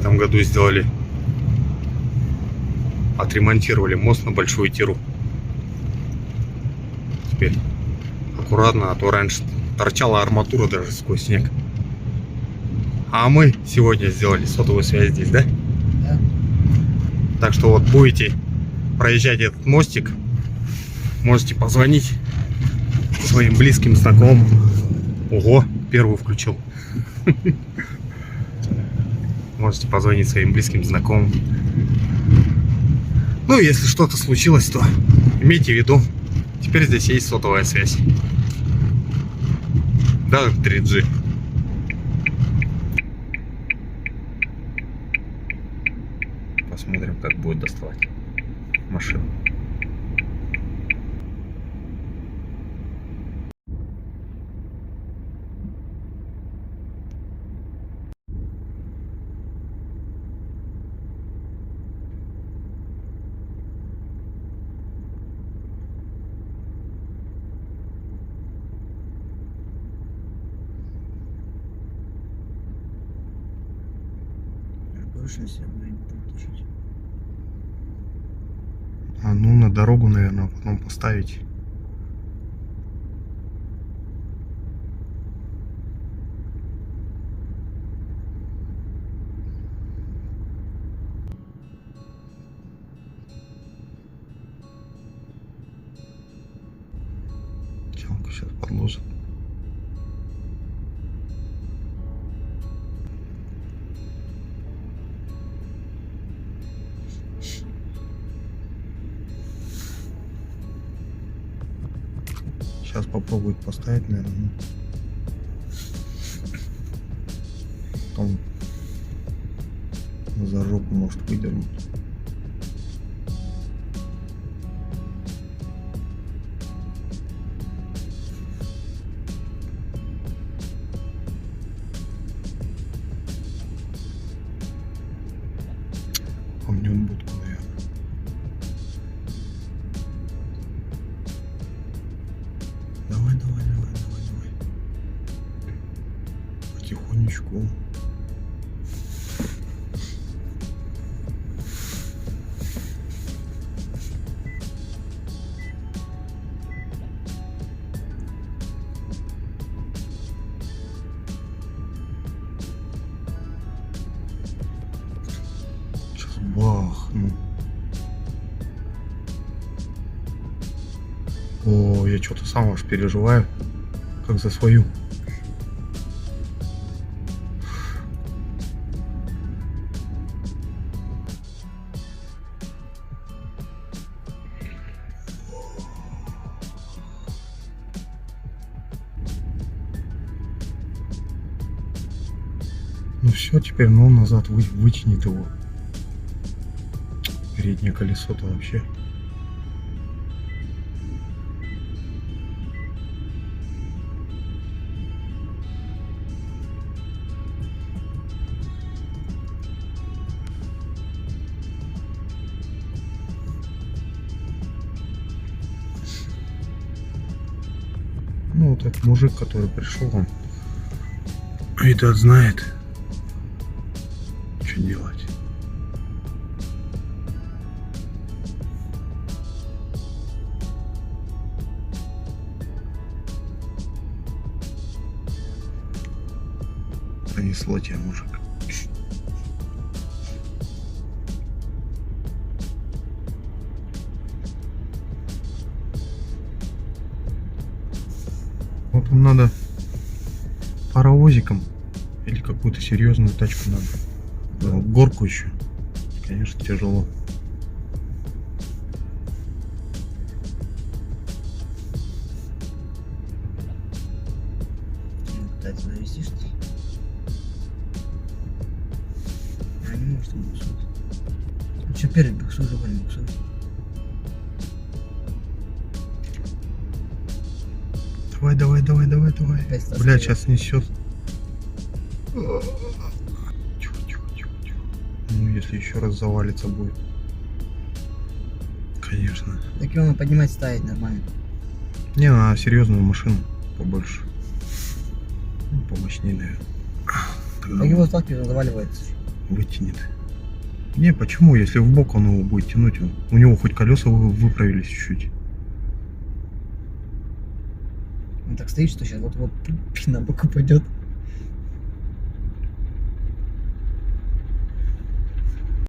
этом году сделали. Отремонтировали мост на Большую Тиру. Теперь аккуратно, а то раньше торчала арматура даже сквозь снег. А мы сегодня сделали сотовую связь здесь, да? Да. Так что вот будете проезжать этот мостик, можете позвонить своим близким, знакомым. Ого, первую включил. Можете позвонить своим близким, знакомым. Ну, если что-то случилось, то имейте в виду, теперь здесь есть сотовая связь. Да, 3G. Посмотрим, как будет доставать машину. Больше себя не подключить. А ну на дорогу, наверное, потом поставить. Челку сейчас подложит. Сейчас попробует поставить, наверное. Потом за жопу может выдернуть. Помнет будку, наверное. Давай. Потихонечку. Сейчас бахну. О, я что-то сам аж переживаю, как за свою. Ну все, теперь назад вытянет его. Переднее колесо-то вообще. Ну вот этот мужик, который пришел, он это знает, что делать. Понесло тебя, мужик. Вот им надо паровозиком или какую-то серьезную тачку надо. Да, горку еще. Конечно, тяжело. Пытается завести, что ли? А не может он буксует. Ну что, перед буксует, уже не буксует. Давай. Опять Бля, сейчас несет. Ну, если еще раз завалится будет. Конечно. Так его надо поднимать, ставить нормально. Не, на серьезную машину побольше. Ну, помощнее, наверное. Так его сталкивает, он заваливается. вытянет. Не, почему? Если в бок он его будет тянуть, у него хоть колеса выправились чуть-чуть. Он так стоит, что сейчас вот-вот на бок упадет.